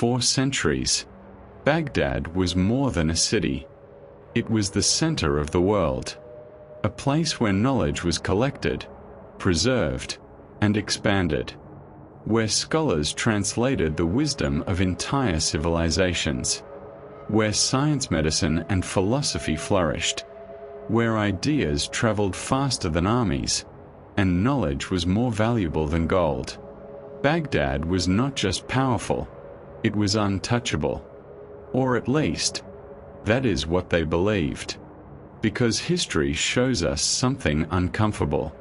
4 centuries, Baghdad was more than a city. It was the center of the world, a place where knowledge was collected, preserved, and expanded, where scholars translated the wisdom of entire civilizations, where science, medicine, and philosophy flourished, where ideas traveled faster than armies, and knowledge was more valuable than gold. Baghdad was not just powerful, it was untouchable. Or at least, that is what they believed. Because history shows us something uncomfortable.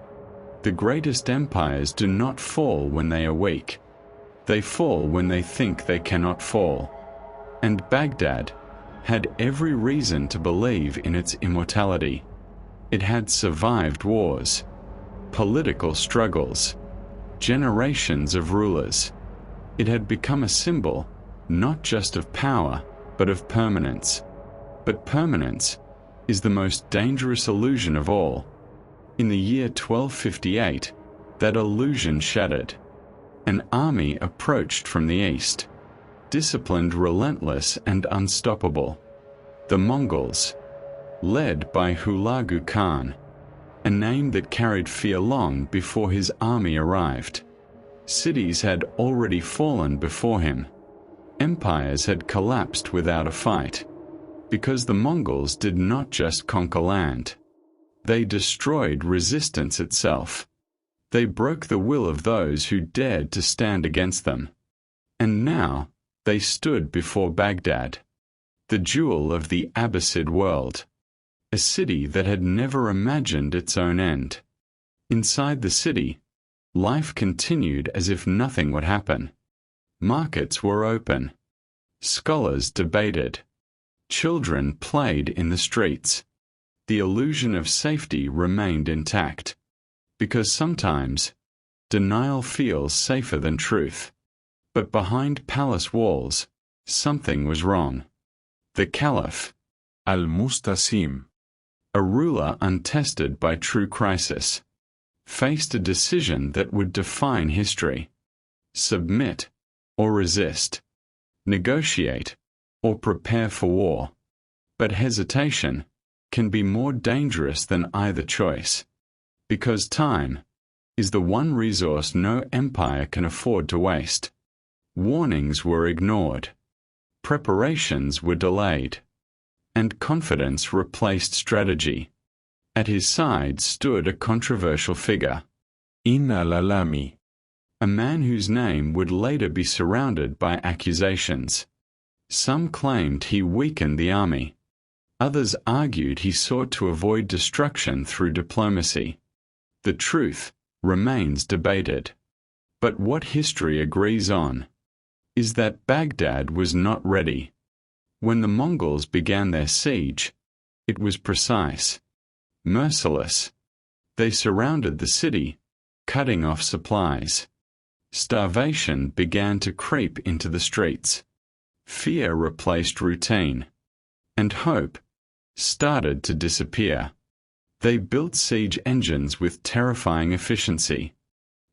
The greatest empires do not fall when they are weak. They fall when they think they cannot fall. And Baghdad had every reason to believe in its immortality. It had survived wars, political struggles, generations of rulers. It had become a symbol, not just of power, but of permanence. But permanence is the most dangerous illusion of all. In the year 1258, that illusion shattered. An army approached from the east, disciplined, relentless, and unstoppable. The Mongols, led by Hulagu Khan, a name that carried fear long before his army arrived. Cities had already fallen before him. Empires had collapsed without a fight, because the Mongols did not just conquer land. They destroyed resistance itself. They broke the will of those who dared to stand against them. And now they stood before Baghdad, the jewel of the Abbasid world, a city that had never imagined its own end. Inside the city, life continued as if nothing would happen. Markets were open. Scholars debated. Children played in the streets. The illusion of safety remained intact, because sometimes denial feels safer than truth. But behind palace walls, something was wrong. The Caliph, Al-Musta'sim, a ruler untested by true crisis, faced a decision that would define history: submit or resist, negotiate or prepare for war. But hesitation can be more dangerous than either choice, because time is the one resource no empire can afford to waste. Warnings were ignored, preparations were delayed, and confidence replaced strategy. At his side stood a controversial figure, al-Alqami, a man whose name would later be surrounded by accusations. Some claimed he weakened the army. Others argued he sought to avoid destruction through diplomacy. The truth remains debated. But what history agrees on is that Baghdad was not ready. When the Mongols began their siege, it was precise, merciless. They surrounded the city, cutting off supplies. Starvation began to creep into the streets. Fear replaced routine, and hope started to disappear. They built siege engines with terrifying efficiency,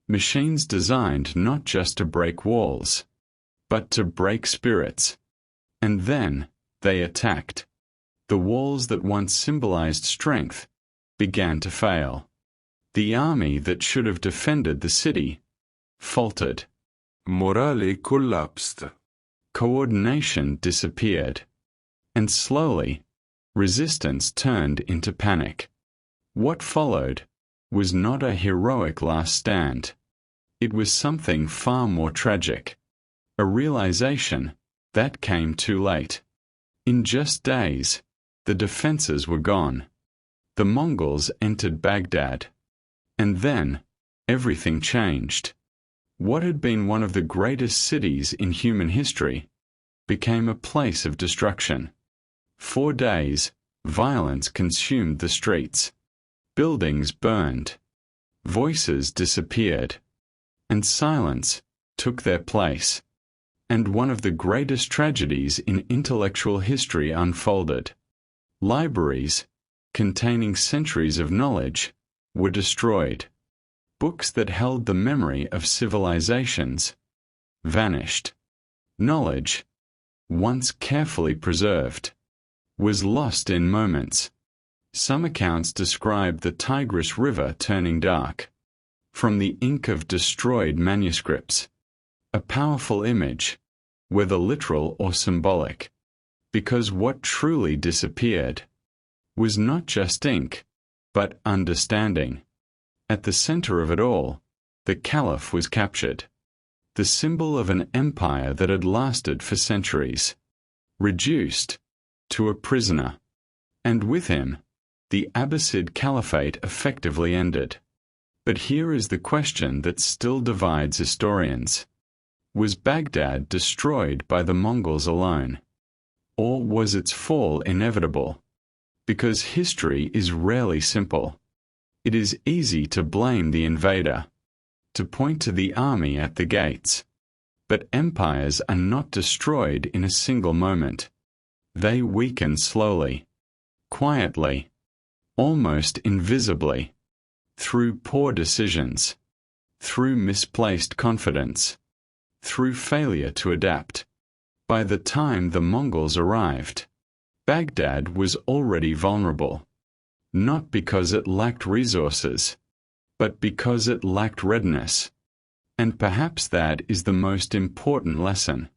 machines designed not just to break walls, but to break spirits. And then they attacked. The walls that once symbolized strength began to fail. The army that should have defended the city faltered. Morale collapsed. Coordination disappeared. And slowly, resistance turned into panic. What followed was not a heroic last stand. It was something far more tragic. A realization that came too late. In just days, the defenses were gone. The Mongols entered Baghdad. And then, everything changed. What had been one of the greatest cities in human history became a place of destruction. 4 days, violence consumed the streets. Buildings burned. Voices disappeared. And silence took their place. And one of the greatest tragedies in intellectual history unfolded. Libraries, containing centuries of knowledge, were destroyed. Books that held the memory of civilizations vanished. Knowledge, once carefully preserved, was lost in moments. Some accounts describe the Tigris River turning dark. From the ink of destroyed manuscripts, a powerful image, whether literal or symbolic, because what truly disappeared was not just ink, but understanding. At the center of it all, the Caliph was captured, the symbol of an empire that had lasted for centuries, reduced to a prisoner, and with him, the Abbasid Caliphate effectively ended. But here is the question that still divides historians. Was Baghdad destroyed by the Mongols alone? Or was its fall inevitable? Because history is rarely simple. It is easy to blame the invader, to point to the army at the gates. But empires are not destroyed in a single moment. They weaken slowly, quietly, almost invisibly, through poor decisions, through misplaced confidence, through failure to adapt. By the time the Mongols arrived, Baghdad was already vulnerable, not because it lacked resources, but because it lacked readiness. And perhaps that is the most important lesson.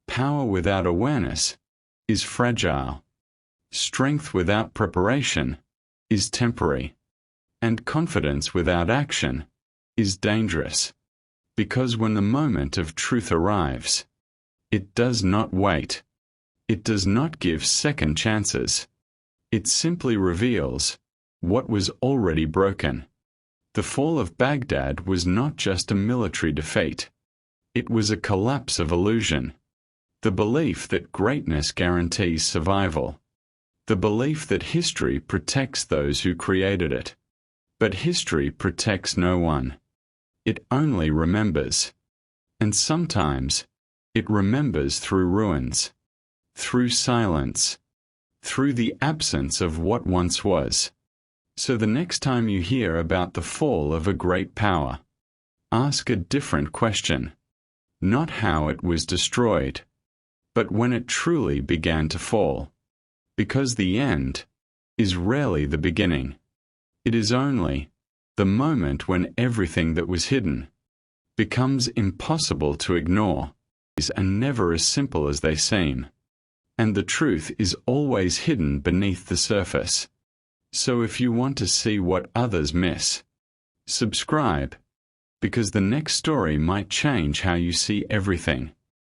Power without awareness is fragile. Strength without preparation is temporary. And confidence without action is dangerous. Because when the moment of truth arrives, it does not wait. It does not give second chances. It simply reveals what was already broken. The fall of Baghdad was not just a military defeat. It was a collapse of illusion. The belief that greatness guarantees survival. The belief that history protects those who created it. But history protects no one. It only remembers. And sometimes, it remembers through ruins, through silence, through the absence of what once was. So the next time you hear about the fall of a great power, ask a different question. Not how it was destroyed, but when it truly began to fall. Because the end is rarely the beginning. It is only the moment when everything that was hidden becomes impossible to ignore. Are never as simple as they seem, and the truth is always hidden beneath the surface. So if you want to see what others miss, subscribe, because the next story might change how you see everything.